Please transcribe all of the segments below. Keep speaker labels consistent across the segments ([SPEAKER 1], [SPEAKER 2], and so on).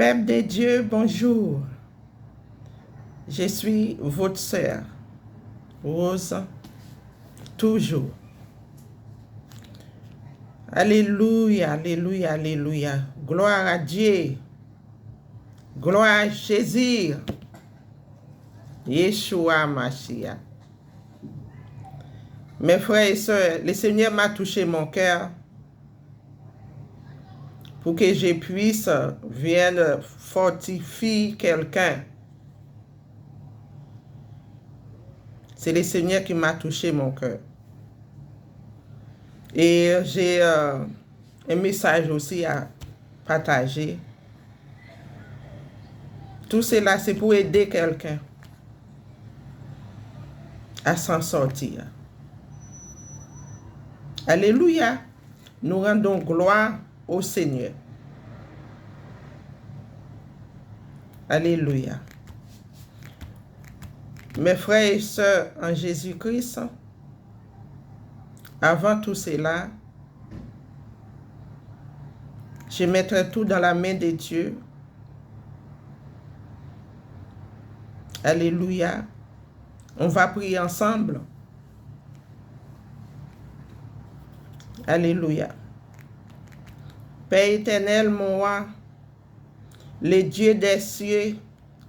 [SPEAKER 1] Peuple de Dieu, bonjour. Je suis votre sœur, Rose, toujours. Alléluia, alléluia, alléluia. Gloire à Dieu. Gloire à Jésus. Yeshua Mashiach. Mes frères et sœurs, le Seigneur m'a touché mon cœur pour que je puisse venir fortifier quelqu'un. C'est le Seigneur qui m'a touché mon cœur. Et j'ai un message aussi à partager. Tout cela, c'est pour aider quelqu'un à s'en sortir. Alléluia. Nous rendons gloire au Seigneur. Alléluia. Mes frères et sœurs en Jésus-Christ, avant tout cela, je mettrai tout dans la main de Dieu. Alléluia. On va prier ensemble. Alléluia. Père éternel, mon roi, le Dieu des cieux,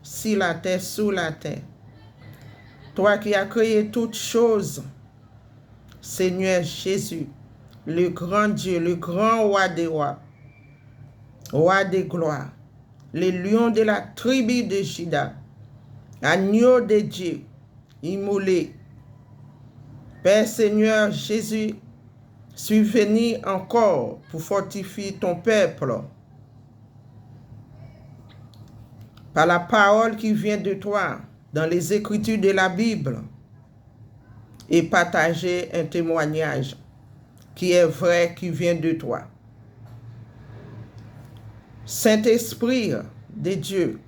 [SPEAKER 1] sur la terre, sous la terre. Toi qui as créé toutes choses, Seigneur Jésus, le grand Dieu, le grand roi des rois, roi des gloires, le lion de la tribu de Juda, agneau de Dieu, immolé. Père Seigneur Jésus, suis venu encore pour fortifier ton peuple par la parole qui vient de toi dans les Écritures de la Bible et partager un témoignage qui est vrai, qui vient de toi. Saint-Esprit de Dieu,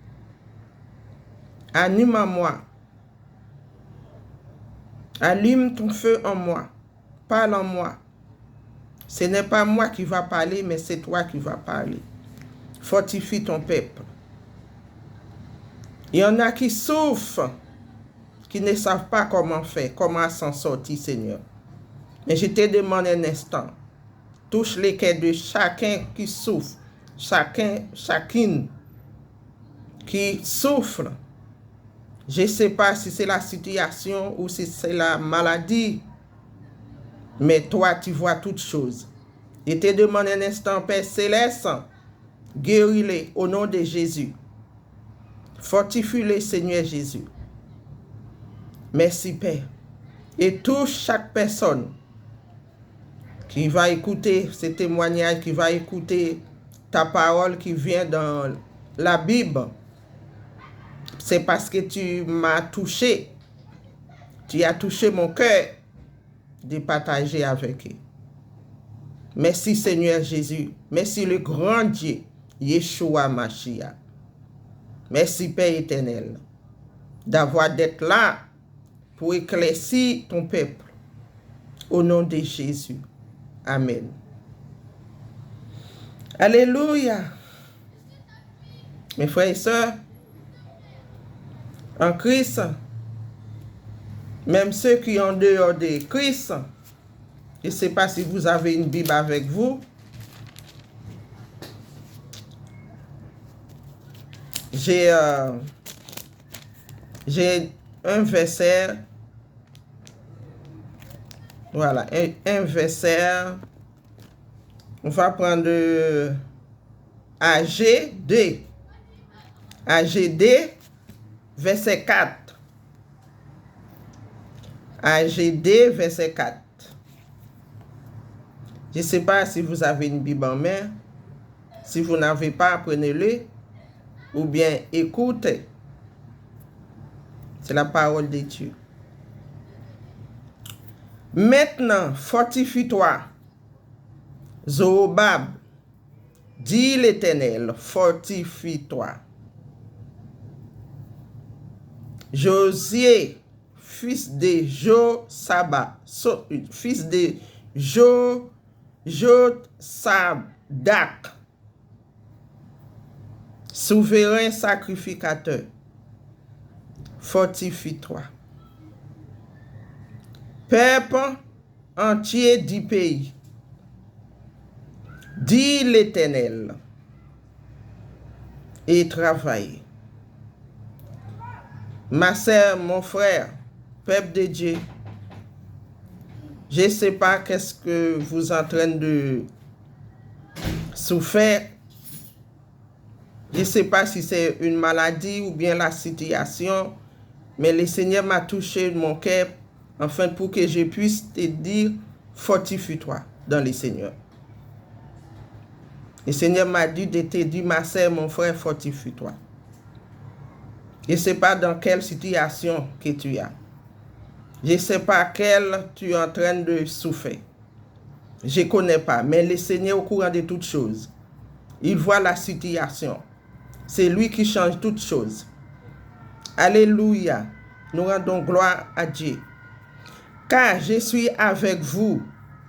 [SPEAKER 1] anime en moi, allume ton feu en moi, parle en moi. Ce n'est pas moi qui va parler, mais c'est toi qui vas parler. Fortifie ton peuple. Il y en a qui souffrent, qui ne savent pas comment faire, comment s'en sortir, Seigneur. Mais je te demande un instant, touche les cœurs de chacun qui souffre, chacune qui souffre. Je ne sais pas si c'est la situation ou si c'est la maladie, mais toi, tu vois toutes choses. Je te demande un instant, Père Céleste, guéris-les au nom de Jésus. Fortifie-les, Seigneur Jésus. Merci, Père. Et touche chaque personne qui va écouter ce témoignage, qui va écouter ta parole qui vient dans la Bible. C'est parce que tu m'as touché. Tu as touché mon cœur de partager avec eux. Merci Seigneur Jésus. Merci le grand Dieu, Yeshua Mashiach. Merci Père éternel d'avoir d'être là pour éclaircir ton peuple. Au nom de Jésus. Amen. Alléluia. Mes frères et sœurs, en Christ, même ceux qui sont en dehors de Christ, je ne sais pas si vous avez une Bible avec vous. J'ai un verset. Voilà, un verset. On va prendre AGD. AGD, verset 4. AGD, verset 4. Je ne sais pas si vous avez une Bible en main. Si vous n'avez pas, prenez-le. Ou bien écoutez. C'est la parole de Dieu. Maintenant, fortifie-toi. Zorobab, dit l'Éternel, fortifie-toi. Josué, fils de Josadak, fils de Josadak, souverain sacrificateur, fortifie-toi. Peuple entier du pays, dit l'Éternel, et travaille. Ma sœur, mon frère, peuple de Dieu, je ne sais pas qu'est-ce que vous êtes en train de souffrir. Je ne sais pas si c'est une maladie ou bien la situation, mais le Seigneur m'a touché mon cœur, afin pour que je puisse te dire, fortifie-toi dans le Seigneur. Le Seigneur m'a dit de te dire, ma sœur, mon frère, fortifie-toi. Je ne sais pas dans quelle situation que tu as. Je ne sais pas quelle tu es en train de souffrir. Je ne connais pas, mais le Seigneur est au courant de toutes choses. Il voit la situation. C'est lui qui change toutes choses. Alléluia. Nous rendons gloire à Dieu. Car je suis avec vous,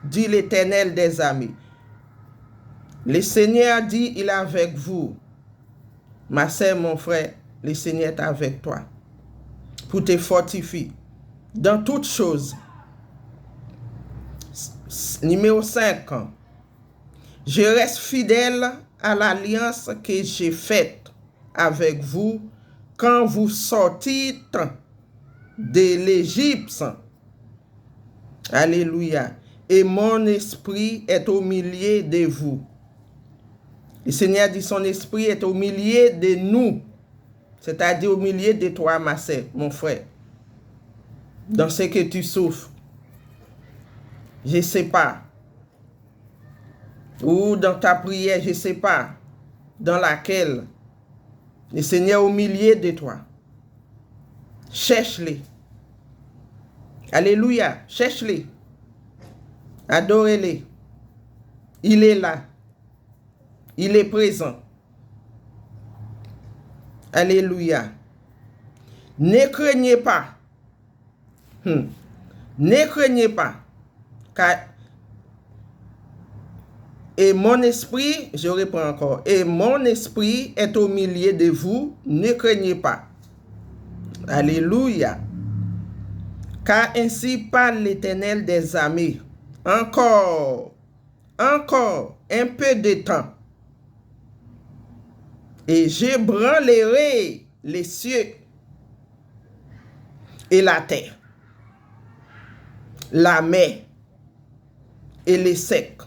[SPEAKER 1] dit l'Éternel des armées. Le Seigneur dit, il est avec vous. Ma sœur, mon frère, le Seigneur est avec toi. Pour te fortifier dans toutes choses. Numéro 5. Je reste fidèle à l'alliance que j'ai faite avec vous quand vous sortîtes de l'Égypte. Alléluia. Et mon esprit est au milieu de vous. Le Seigneur dit son esprit est au milieu de nous. C'est-à-dire au milieu de toi, ma sœur, mon frère. Dans ce que tu souffres. Je ne sais pas. Ou dans ta prière, je ne sais pas. Dans laquelle le Seigneur est au milieu de toi. Cherche-le. Alléluia. Cherche-le. Adorez-le. Il est là. Il est présent. Alléluia. Ne craignez pas. Ne craignez pas. Car et mon esprit, je reprends encore, et mon esprit est au milieu de vous, ne craignez pas. Alléluia. Car ainsi parle l'Éternel des armées. Encore un peu de temps. Et j'ébranlerai les cieux et la terre, la mer et les secs.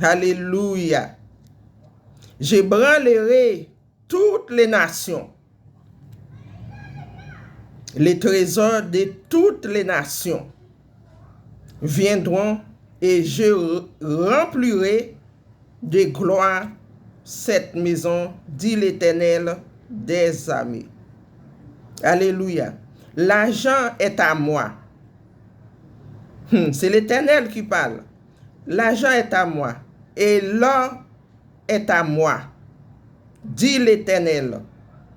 [SPEAKER 1] Alléluia. J'ébranlerai toutes les nations, les trésors de toutes les nations viendront et je remplirai de gloire cette maison, dit l'Éternel des armées. Alléluia. L'argent est à moi. C'est l'Éternel qui parle. L'argent est à moi et l'or est à moi, dit l'Éternel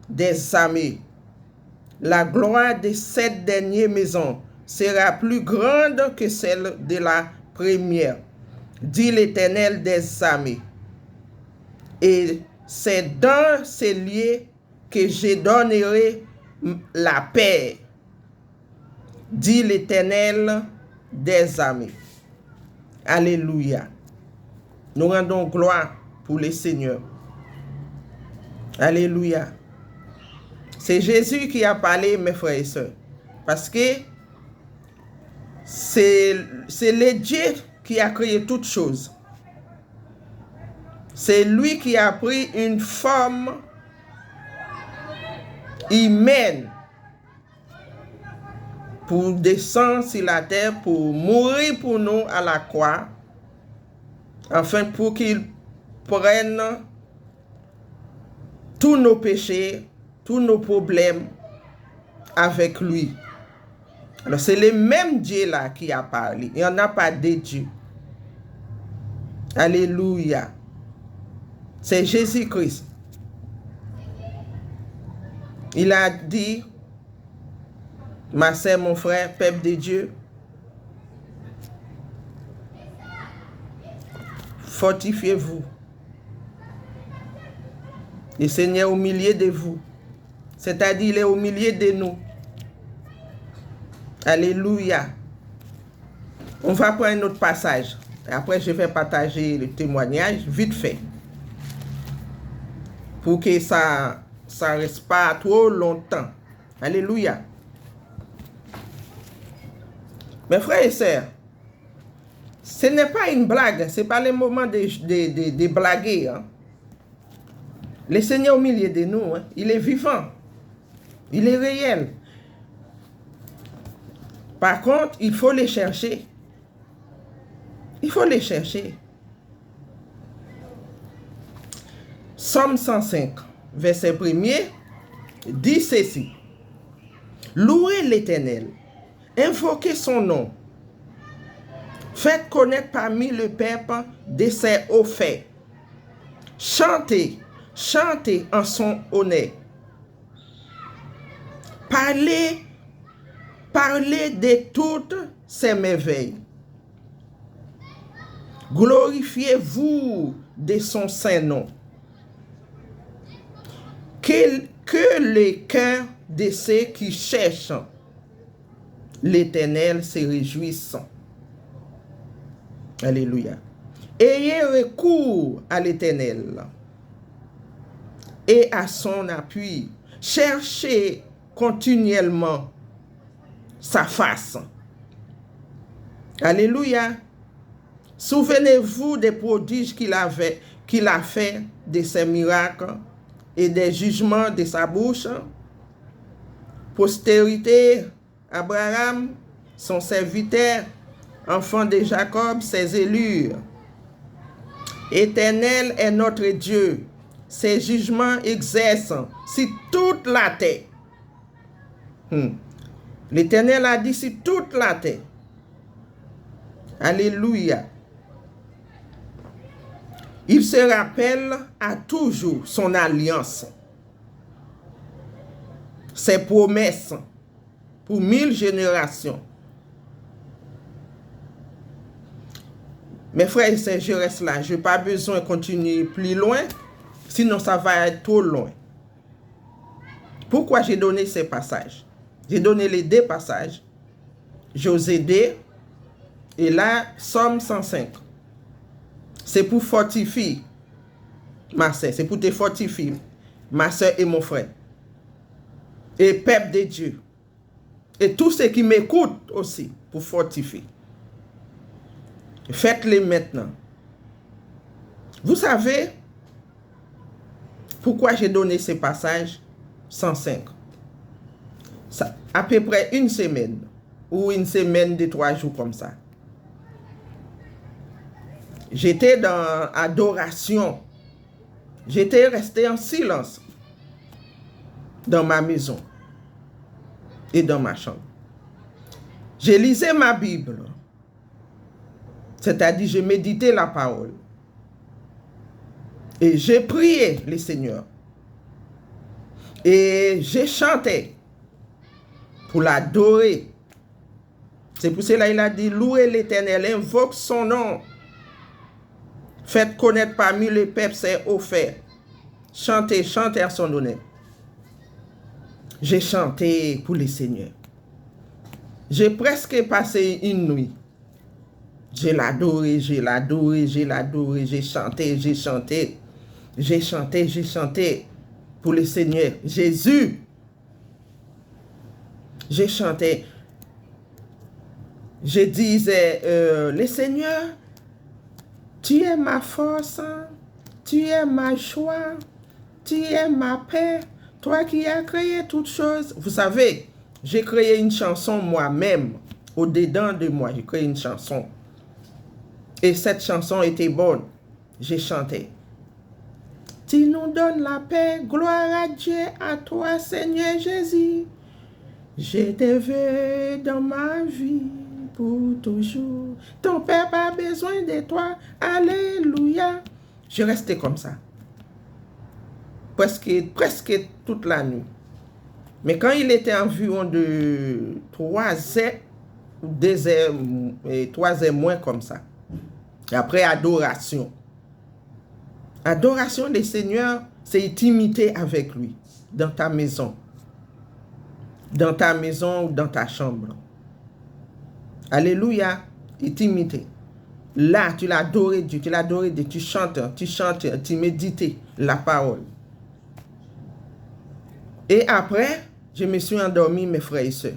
[SPEAKER 1] des armées. La gloire de cette dernière maison sera plus grande que celle de la première, dit l'Éternel des armées. Et c'est dans ces lieux que je donnerai la paix, dit l'Éternel des armées. Alléluia. Nous rendons gloire pour le Seigneur. Alléluia. C'est Jésus qui a parlé, mes frères et sœurs. Parce que c'est le Dieu qui a créé toutes choses. C'est lui qui a pris une forme humaine pour descendre sur la terre, pour mourir pour nous à la croix, afin pour qu'il prenne tous nos péchés, tous nos problèmes avec lui. Alors c'est le même Dieu là qui a parlé. Il n'y en a pas de Dieu. Alléluia. C'est Jésus-Christ. Il a dit, ma sœur, mon frère, peuple de Dieu, fortifiez-vous. Le Seigneur est au milieu de vous. C'est-à-dire, il est au milieu de nous. Alléluia. On va prendre un autre passage. Après, je vais partager le témoignage vite fait. Pour que ça ne reste pas trop longtemps. Alléluia. Mes frères et sœurs, ce n'est pas une blague. Ce n'est pas le moment de blaguer. Hein. Le Seigneur au milieu de nous, hein, il est vivant. Il est réel. Par contre, il faut les chercher. Il faut les chercher. Psaume 105, verset 1er, dit ceci. Louez l'Éternel, invoquez son nom. Faites connaître parmi le peuple de ses hauts faits. Chantez, chantez en son honneur. Parlez, parlez de toutes ses merveilles. Glorifiez-vous de son saint nom. Que les cœurs de ceux qui cherchent l'Éternel se réjouissent. Alléluia. Ayez recours à l'Éternel et à son appui. Cherchez continuellement sa face. Alléluia. Souvenez-vous des prodiges qu'il a fait, de ses miracles et des jugements de sa bouche. Postérité, Abraham, son serviteur, enfant de Jacob, ses élus. Éternel est notre Dieu. Ses jugements exercent sur toute la terre. L'Éternel a dit sur toute la terre. Alléluia. Il se rappelle à toujours son alliance, ses promesses pour 1000 générations. Mes frères et sœurs, je reste là. Je n'ai pas besoin de continuer plus loin, sinon ça va être trop loin. Pourquoi j'ai donné ces passages? J'ai donné les deux passages. Josée 2 et là, Psaume 105. C'est pour fortifier ma soeur, c'est pour te fortifier, ma soeur et mon frère. Et peuple de Dieu. Et tous ceux qui m'écoutent aussi, pour fortifier. Faites-les maintenant. Vous savez pourquoi j'ai donné ces passages 105? Ça, à peu près une semaine, ou une semaine de 3 jours comme ça. J'étais dans adoration. J'étais resté en silence dans ma maison et dans ma chambre. Je lisais ma Bible, c'est-à-dire je méditais la parole. Et j'ai prié le Seigneur. Et j'ai chanté pour l'adorer. C'est pour cela qu'il a dit, louez l'Éternel, invoque son nom. Faites connaître parmi le peuple ses hauts faits. Chantez, chantez à son honneur. J'ai chanté pour le Seigneur. J'ai presque passé une nuit. Je l'adoré, je l'adoré, je l'adoré. J'ai chanté, j'ai chanté. J'ai chanté, j'ai chanté pour le Seigneur. Jésus. J'ai chanté. Je disais, le Seigneur, tu es ma force, tu es ma joie, tu es ma paix, toi qui as créé toutes choses. Vous savez, j'ai créé une chanson moi-même, au-dedans de moi, j'ai créé une chanson. Et cette chanson était bonne, j'ai chanté. Tu nous donnes la paix, gloire à Dieu, à toi Seigneur Jésus. Je te veux dans ma vie pour toujours. Ton peuple a besoin de toi. Alléluia. Je restais comme ça. Presque toute la nuit. Mais quand il était environ de 3 heures, 2 heures, 3 heures moins comme ça. Et après adoration. Adoration des Seigneurs, c'est intimité avec lui, dans ta maison. Dans ta maison ou dans ta chambre. Alléluia, intimité. Là, tu l'as adoré Dieu, tu chantes, tu médites la parole. Et après, je me suis endormi, mes frères et sœurs.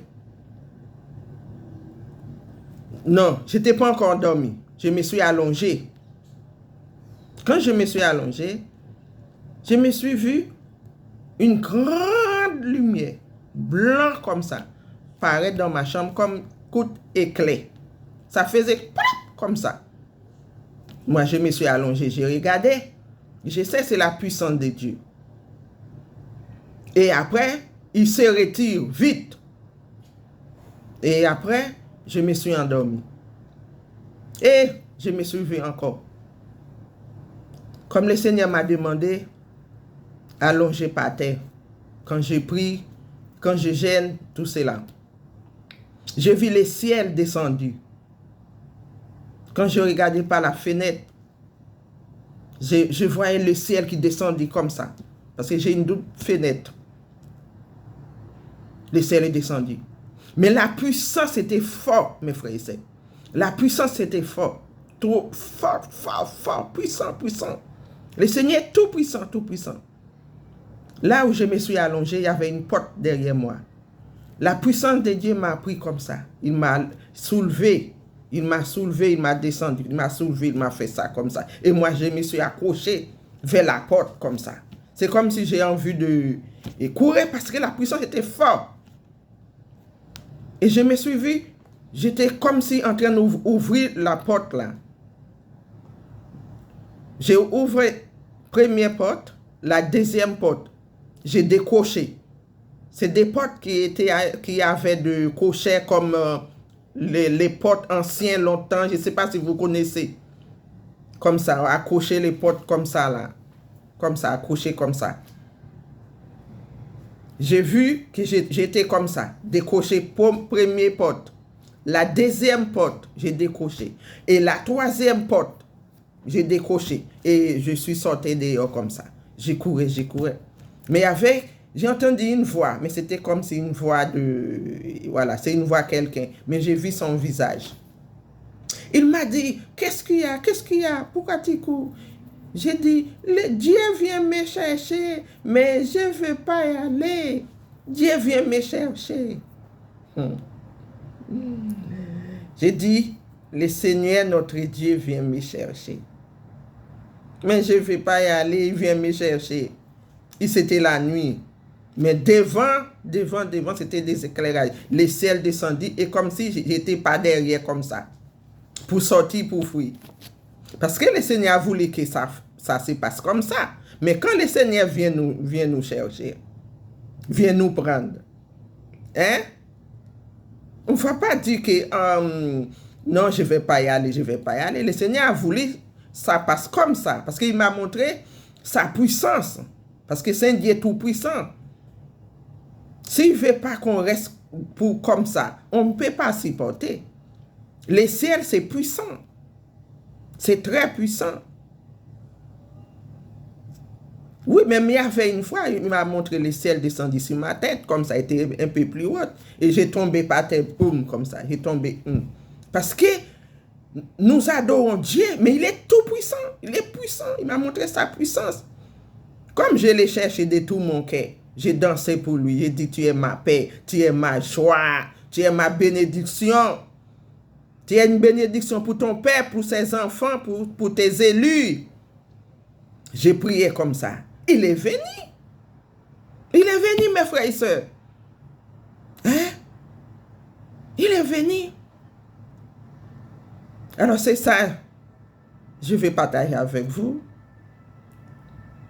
[SPEAKER 1] Non, je n'étais pas encore endormi. Je me suis allongé. Quand je me suis allongé, je me suis vu une grande lumière, blanc comme ça, paraître dans ma chambre comme coup d'éclair. Ça faisait plop, comme ça. Moi, je me suis allongé, j'ai regardé. Je sais, c'est la puissance de Dieu. Et après, il se retire vite. Et après, je me suis endormi. Et je me suis vu encore. Comme le Seigneur m'a demandé, allongé par terre. Quand je prie, quand je gêne, tout cela. Je vis le ciel descendu. Quand je regardais par la fenêtre, je voyais le ciel qui descendait comme ça. Parce que j'ai une double fenêtre. Le ciel est descendu. Mais la puissance était forte, mes frères et sœurs. La puissance était forte. Trop fort, puissant. Le Seigneur est tout puissant. Là où je me suis allongé, il y avait une porte derrière moi. La puissance de Dieu m'a pris comme ça. Il m'a soulevé. Il m'a descendu. Il m'a soulevé, il m'a fait ça comme ça. Et moi, je me suis accroché vers la porte comme ça. C'est comme si j'ai envie de courir parce que la puissance était forte. Et je me suis vu, j'étais comme si en train d'ouvrir la porte là. J'ai ouvert la première porte, la deuxième porte. J'ai décoché. C'est des portes qui avaient de cochets comme les portes anciennes longtemps. Je ne sais pas si vous connaissez. Comme ça, accrocher les portes comme ça là. Comme ça, accrocher comme ça. J'ai vu que j'étais comme ça. Décoché pour première porte. La deuxième porte, j'ai décoché. Et la troisième porte, j'ai décoché. Et je suis sorti dehors comme ça. J'ai couru. Mais j'ai entendu une voix, mais c'était comme si une voix voilà, c'est une voix quelqu'un. Mais j'ai vu son visage. Il m'a dit, qu'est-ce qu'il y a? Pourquoi tu cours? J'ai dit, Dieu vient me chercher, mais je ne veux pas y aller. Dieu vient me chercher. J'ai dit, le Seigneur, notre Dieu, vient me chercher. Mais je ne veux pas y aller, il vient me chercher. Et c'était la nuit. Mais devant, c'était des éclairages. Le ciel descendit et comme si j'étais pas derrière comme ça. Pour sortir, pour fuir. Parce que le Seigneur a voulu que ça se passe comme ça. Mais quand le Seigneur vient nous chercher, vient nous prendre, hein? On ne va pas dire que non, je ne vais pas y aller. Le Seigneur a voulu ça passe comme ça. Parce qu'il m'a montré sa puissance. Parce que c'est un Dieu tout puissant. S'il ne veut pas qu'on reste comme ça, on ne peut pas supporter. Le ciel, c'est puissant. C'est très puissant. Oui, même il y avait une fois, il m'a montré le ciel descendu sur ma tête, comme ça, était un peu plus haut. Et j'ai tombé par terre, boum, comme ça. J'ai tombé. Parce que nous adorons Dieu, mais il est tout puissant. Il est puissant. Il m'a montré sa puissance. Comme je l'ai cherché de tout mon cœur, j'ai dansé pour lui. J'ai dit, tu es ma paix, tu es ma joie, tu es ma bénédiction. Tu es une bénédiction pour ton père, pour ses enfants, pour tes élus. J'ai prié comme ça. Il est venu. Il est venu, mes frères et sœurs. Hein? Il est venu. Alors c'est ça. Je vais partager avec vous.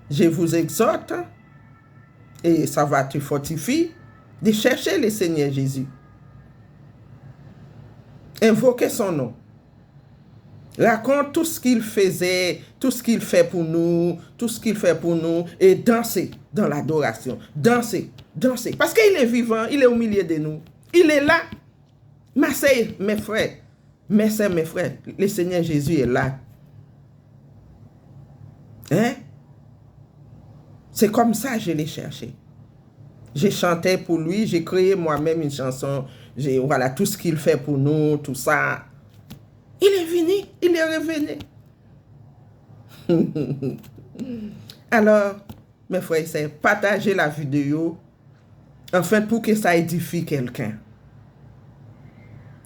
[SPEAKER 1] Je vous exhorte, et ça va te fortifier, de chercher le Seigneur Jésus. Invoquez son nom. Raconte tout ce qu'il faisait, tout ce qu'il fait pour nous, et dansez dans l'adoration. Dansez. Parce qu'il est vivant, il est au milieu de nous. Il est là. Mes frères, mes frères, le Seigneur Jésus est là. Hein? C'est comme ça que je l'ai cherché. J'ai chanté pour lui, j'ai créé moi-même une chanson. Voilà, tout ce qu'il fait pour nous, tout ça. Il est venu, il est revenu. Alors, mes frères et sœurs, partagez la vidéo, enfin pour que ça édifie quelqu'un.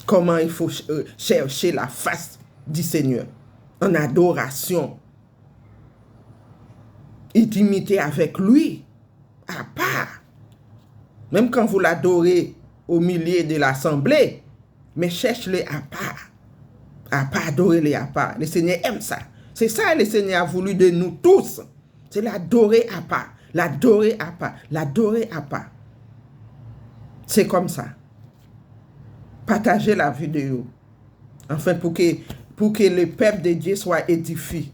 [SPEAKER 1] Comment il faut chercher la face du Seigneur en adoration. Intimité avec lui, à part. Même quand vous l'adorez au milieu de l'assemblée, mais cherchez-le à part. À part, adorez-le à part. Le Seigneur aime ça. C'est ça que le Seigneur a voulu de nous tous. C'est l'adorer à part. L'adorer à part. L'adorer à part. C'est comme ça. Partagez la vidéo. Enfin, pour que le peuple de Dieu soit édifié.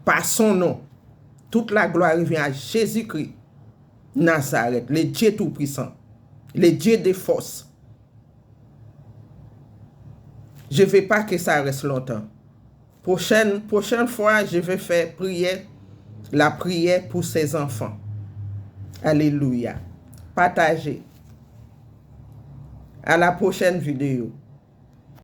[SPEAKER 1] Par son nom. Toute la gloire revient à Jésus-Christ. Nazareth, le Dieu Tout-Puissant. Le Dieu des forces. Je ne veux pas que ça reste longtemps. Prochaine fois, je vais faire la prière pour ses enfants. Alléluia. Partagez. À la prochaine vidéo.